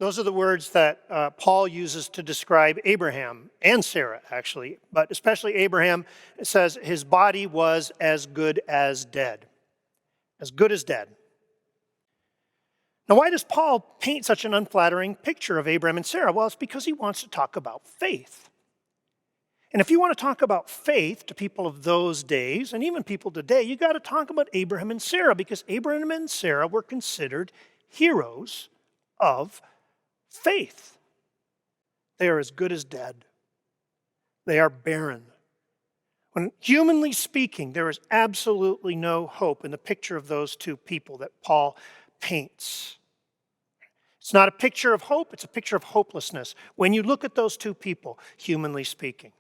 Those are the words that Paul uses to describe Abraham and Sarah, actually, but especially Abraham. It says his body was as good as dead. As good as dead. Now, why does Paul paint such an unflattering picture of Abraham and Sarah? Well, it's because he wants to talk about faith. And if you want to talk about faith to people of those days, and even people today, you got to talk about Abraham and Sarah, because Abraham and Sarah were considered heroes of faith. They are as good as dead. They are barren. When humanly speaking, there is absolutely no hope in the picture of those two people that Paul paints. It's not a picture of hope, it's a picture of hopelessness when you look at those two people, humanly speaking.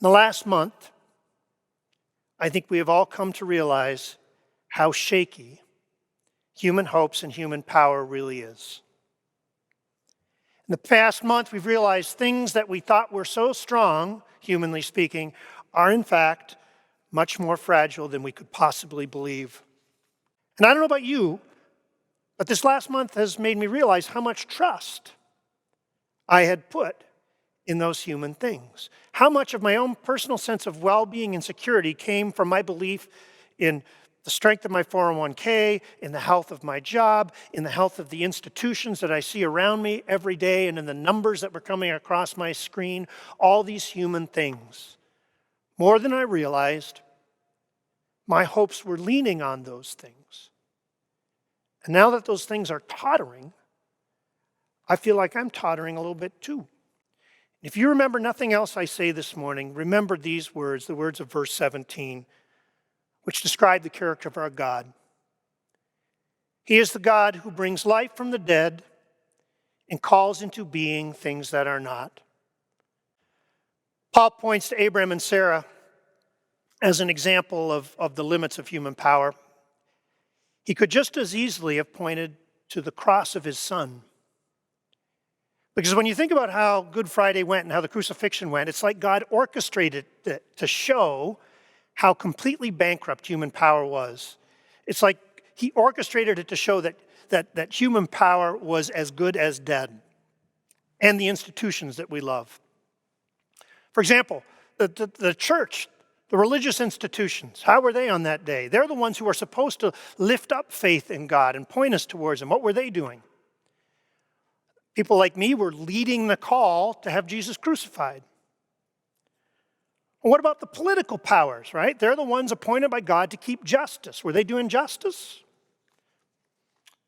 In the last month, I think we have all come to realize how shaky human hopes and human power really is. In the past month, we've realized things that we thought were so strong, humanly speaking, are in fact much more fragile than we could possibly believe. And I don't know about you, but this last month has made me realize how much trust I had put in those human things. How much of my own personal sense of well-being and security came from my belief in the strength of my 401k, in the health of my job, in the health of the institutions that I see around me every day, and in the numbers that were coming across my screen, all these human things. More than I realized, my hopes were leaning on those things. And now that those things are tottering, I feel like I'm tottering a little bit too. If you remember nothing else I say this morning, remember these words, the words of verse 17, which describe the character of our God. He is the God who brings life from the dead and calls into being things that are not. Paul points to Abraham and Sarah as an example of the limits of human power. He could just as easily have pointed to the cross of his son. Because when you think about how Good Friday went and how the crucifixion went, it's like God orchestrated it to show how completely bankrupt human power was. It's like he orchestrated it to show that human power was as good as dead, and the institutions that we love. For example, the church, the religious institutions, how were they on that day? They're the ones who are supposed to lift up faith in God and point us towards Him. What were they doing? People like me were leading the call to have Jesus crucified. What about the political powers, right? They're the ones appointed by God to keep justice. Were they doing justice?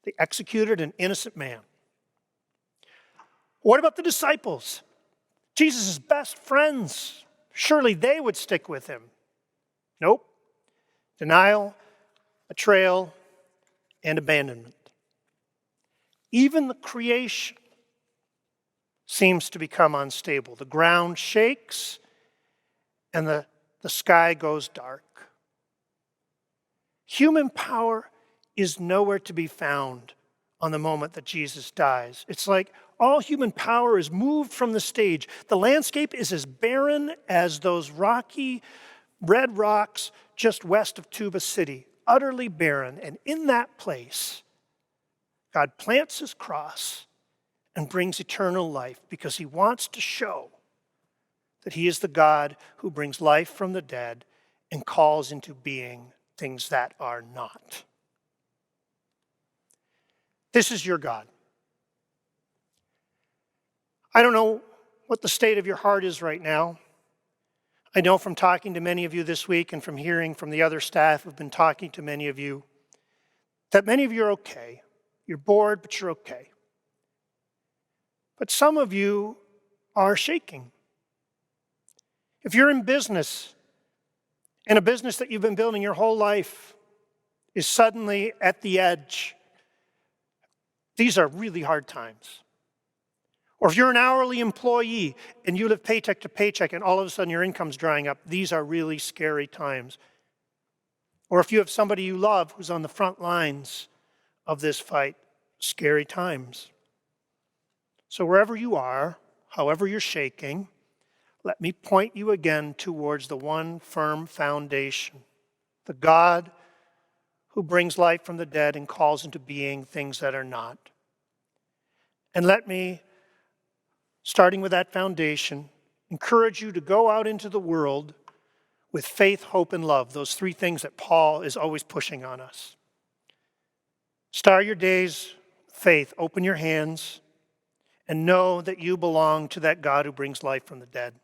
They executed an innocent man. What about the disciples? Jesus' best friends. Surely they would stick with him. Nope. Denial, betrayal, and abandonment. Even the creation seems to become unstable. The ground shakes and the sky goes dark. Human power is nowhere to be found on the moment that Jesus dies. It's like all human power is moved from the stage. The landscape is as barren as those rocky red rocks just west of Tuba City, utterly barren. And in that place, God plants his cross and brings eternal life because he wants to show that he is the God who brings life from the dead and calls into being things that are not. This is your God. I don't know what the state of your heart is right now. I know from talking to many of you this week and from hearing from the other staff who've been talking to many of you, that many of you are okay. You're bored, but you're okay. But some of you are shaking. If you're in business, and a business that you've been building your whole life is suddenly at the edge, these are really hard times. Or if you're an hourly employee and you live paycheck to paycheck and all of a sudden your income's drying up, these are really scary times. Or if you have somebody you love who's on the front lines of this fight, scary times. So wherever you are, however you're shaking, let me point you again towards the one firm foundation, the God who brings life from the dead and calls into being things that are not. And let me, starting with that foundation, encourage you to go out into the world with faith, hope, and love, those three things that Paul is always pushing on us. Start your days with faith, open your hands, and know that you belong to that God who brings life from the dead.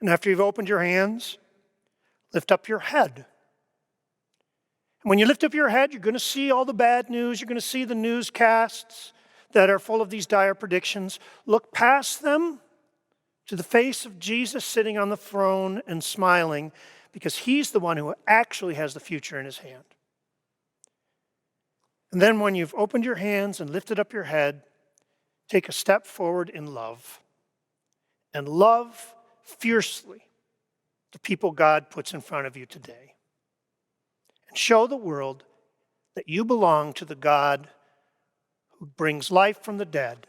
And after you've opened your hands, lift up your head. And when you lift up your head, you're going to see all the bad news. You're going to see the newscasts that are full of these dire predictions. Look past them to the face of Jesus sitting on the throne and smiling, because he's the one who actually has the future in his hand. And then when you've opened your hands and lifted up your head, take a step forward in love. And love fiercely the people God puts in front of you today. And show the world that you belong to the God who brings life from the dead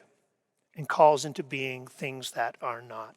and calls into being things that are not.